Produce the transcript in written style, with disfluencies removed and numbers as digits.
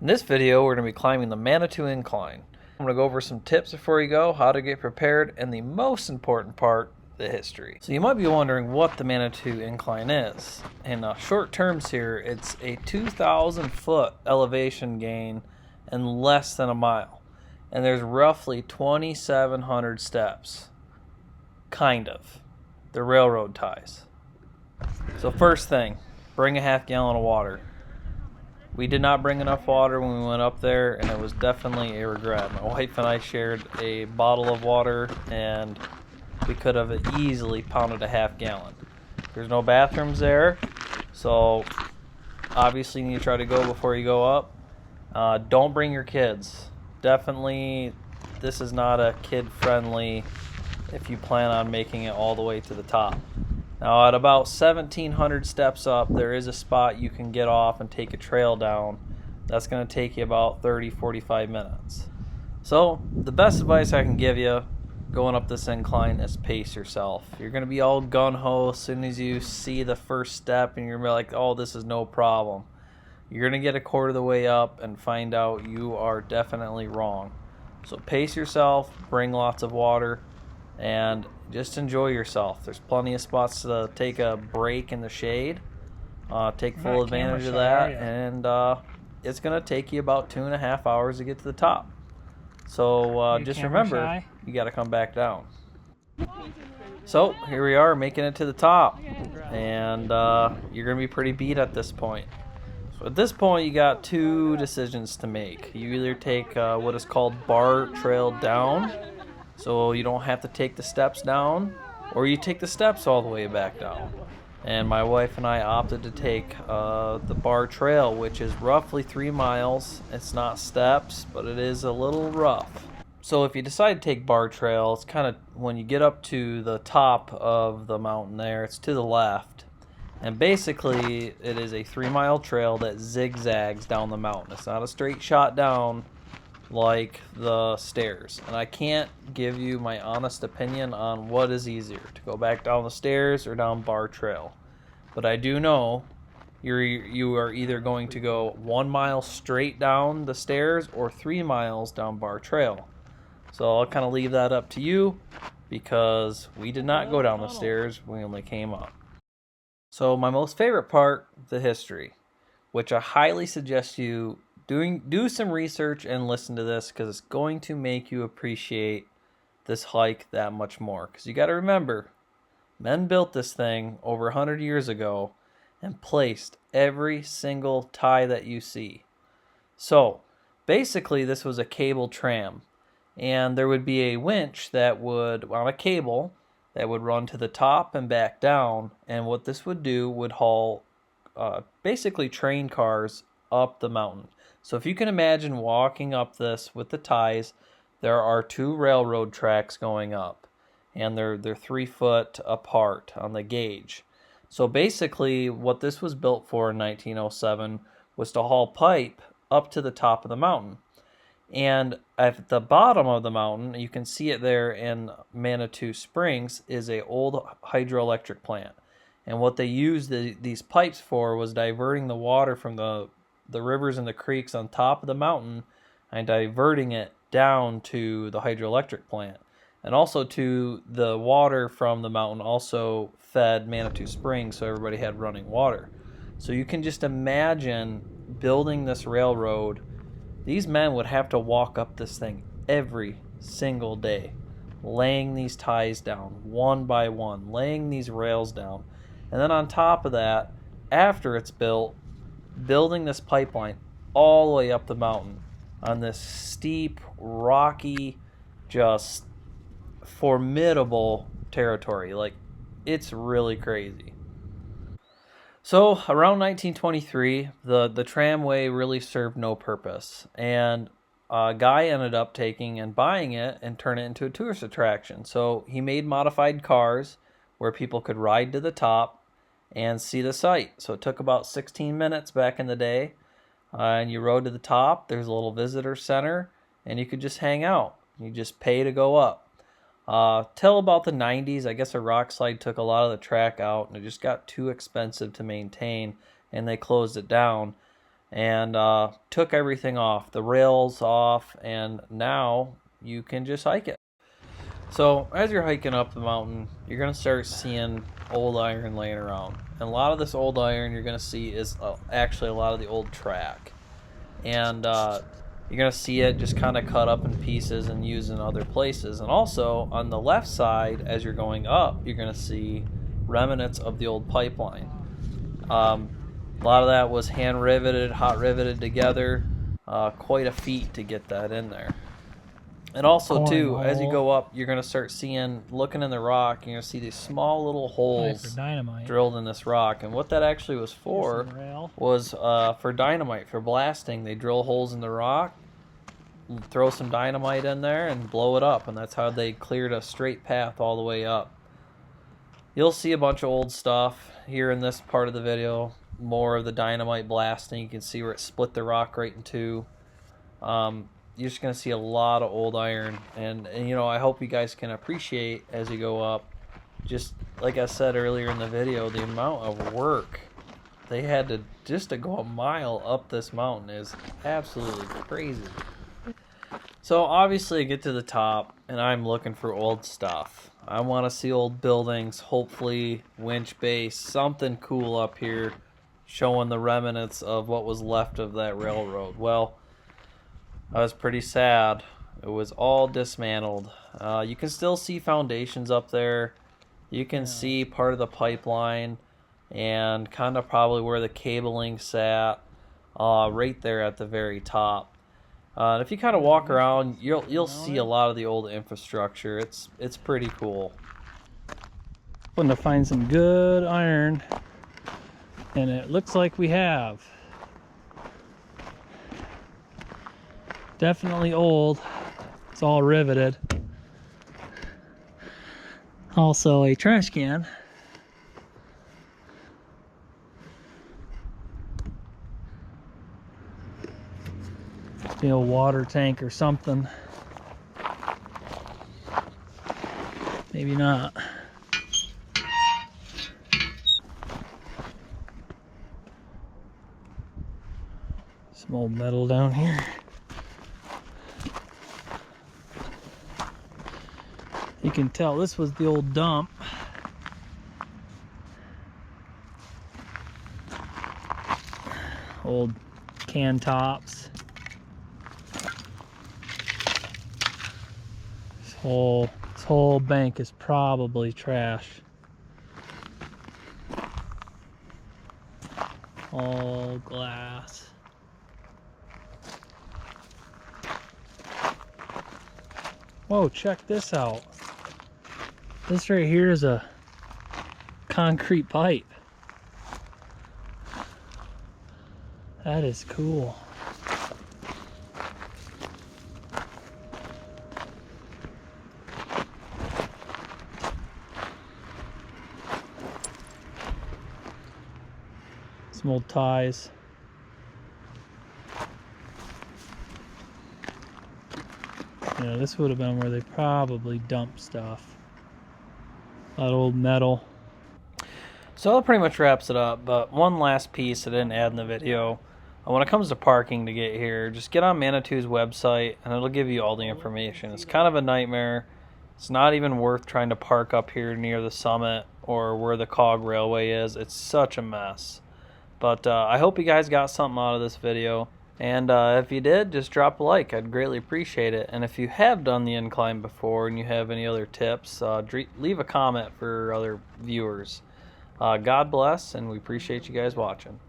In this video, we're going to be climbing the Manitou Incline. I'm going to go over some tips before you go, how to get prepared, and the most important part, the history. So you might be wondering what the Manitou Incline is. In short terms here, it's a 2,000 foot elevation gain in less than a mile. And there's roughly 2,700 steps. Kind of. The railroad ties. So first thing, bring a half gallon of water. We did not bring enough water when we went up there, and it was definitely a regret. My wife and I shared a bottle of water, and we could have easily pounded a half gallon. There's no bathrooms there, so obviously you need to try to go before you go up. Don't bring your kids. Definitely, this is not a kid-friendly if you plan on making it all the way to the top. Now at about 1,700 steps up, there is a spot you can get off and take a trail down. That's going to take you about 30-45 minutes. So the best advice I can give you going up this incline is pace yourself. You're going to be all gung-ho as soon as you see the first step and you're going to be like, oh, this is no problem. You're going to get a quarter of the way up and find out you are definitely wrong. So pace yourself, bring lots of water, and just enjoy yourself. There's plenty of spots to take a break in the shade. Take full advantage of that, and it's going to take you about 2.5 hours to get to the top. So just remember, you got to come back down. So here we are making it to the top, and you're going to be pretty beat at this point. So at this point, you got two decisions to make. You either take what is called bar trail down, so you don't have to take the steps down, or you take the steps all the way back down. And my wife and I opted to take the bar trail, which is roughly 3 miles. It's not steps, but it is a little rough. So if you decide to take bar trail, it's kind of when you get up to the top of the mountain there, it's to the left. And basically, it is a 3-mile trail that zigzags down the mountain. It's not a straight shot down like the stairs, and I can't give you my honest opinion on what is easier, to go back down the stairs or down bar trail. But I do know you are either going to go 1 mile straight down the stairs or 3 miles down bar trail. So I'll kind of leave that up to you, because we did not go down the stairs, we only came up. So my most favorite part, the history, which I highly suggest you do some research and listen to this, because it's going to make you appreciate this hike that much more. Because you got to remember, men built this thing over 100 years ago and placed every single tie that you see. So basically this was a cable tram, and there would be a winch that would, on a cable, that would run to the top and back down, and what this would do would haul basically train cars up the mountain. So if you can imagine walking up this with the ties, there are 2 railroad tracks going up, and they're 3 foot apart on the gauge. So basically what this was built for in 1907 was to haul pipe up to the top of the mountain. And at the bottom of the mountain, you can see it there in Manitou Springs, is a old hydroelectric plant. And what they used these pipes for was diverting the water from the rivers and the creeks on top of the mountain and diverting it down to the hydroelectric plant. And also to the water from the mountain also fed Manitou Springs, so everybody had running water. So you can just imagine building this railroad. These men would have to walk up this thing every single day, laying these ties down one by one, laying these rails down. And then on top of that, after it's built, building this pipeline all the way up the mountain on this steep, rocky, just formidable territory. Like, it's really crazy. So around 1923, the tramway really served no purpose, and a guy ended up taking and buying it and turning it into a tourist attraction. So he made modified cars where people could ride to the top and see the site. So it took about 16 minutes back in the day, and you rode to the top. There's a little visitor center, and you could just hang out. You just pay to go up. Till about the 90s, I guess a rock slide took a lot of the track out, and it just got too expensive to maintain, and they closed it down. and took everything off, the rails off, and now you can just hike it. So as you're hiking up the mountain, you're going to start seeing old iron laying around. And a lot of this old iron you're going to see is actually a lot of the old track. And you're going to see it just kind of cut up in pieces and used in other places. And also on the left side, as you're going up, you're going to see remnants of the old pipeline. A lot of that was hand riveted, hot riveted together. Quite a feat to get that in there. And also, too, as you go up, you're going to start seeing, looking in the rock, you're going to see these small little holes drilled in this rock. And what that actually was for was for dynamite, for blasting. They drill holes in the rock, throw some dynamite in there, and blow it up. And that's how they cleared a straight path all the way up. You'll see a bunch of old stuff here in this part of the video. More of the dynamite blasting. You can see where it split the rock right in two. You're just going to see a lot of old iron, and you know, I hope you guys can appreciate as you go up, just like I said earlier in the video, the amount of work they had to go a mile up this mountain is absolutely crazy. So obviously I get to the top and I'm looking for old stuff. I want to see old buildings, hopefully winch base, something cool up here showing the remnants of what was left of that railroad. Well, I was pretty sad. It was all dismantled. You can still see foundations up there. You can see part of the pipeline and kind of probably where the cabling sat, right there at the very top. And if you kind of walk around, you'll see a lot of the old infrastructure. It's pretty cool. Going to find some good iron, and it looks like we have. Definitely old. It's all riveted. Also a trash can. The old water tank or something. Maybe not. Some old metal down here. You can tell this was the old dump. Old can tops. This whole bank is probably trash. All glass. Whoa, check this out. This right here is a concrete pipe. That is cool. Some old ties. Yeah, this would have been where they probably dumped stuff. A lot of old metal. So that pretty much wraps it up, but one last piece I didn't add in the video. When it comes to parking to get here, just get on Manitou's website and it'll give you all the information. It's kind of a nightmare. It's not even worth trying to park up here near the summit or where the Cog Railway is. It's such a mess. But I hope you guys got something out of this video. And if you did, just drop a like. I'd greatly appreciate it. And if you have done the incline before and you have any other tips, leave a comment for other viewers. God bless, and we appreciate you guys watching.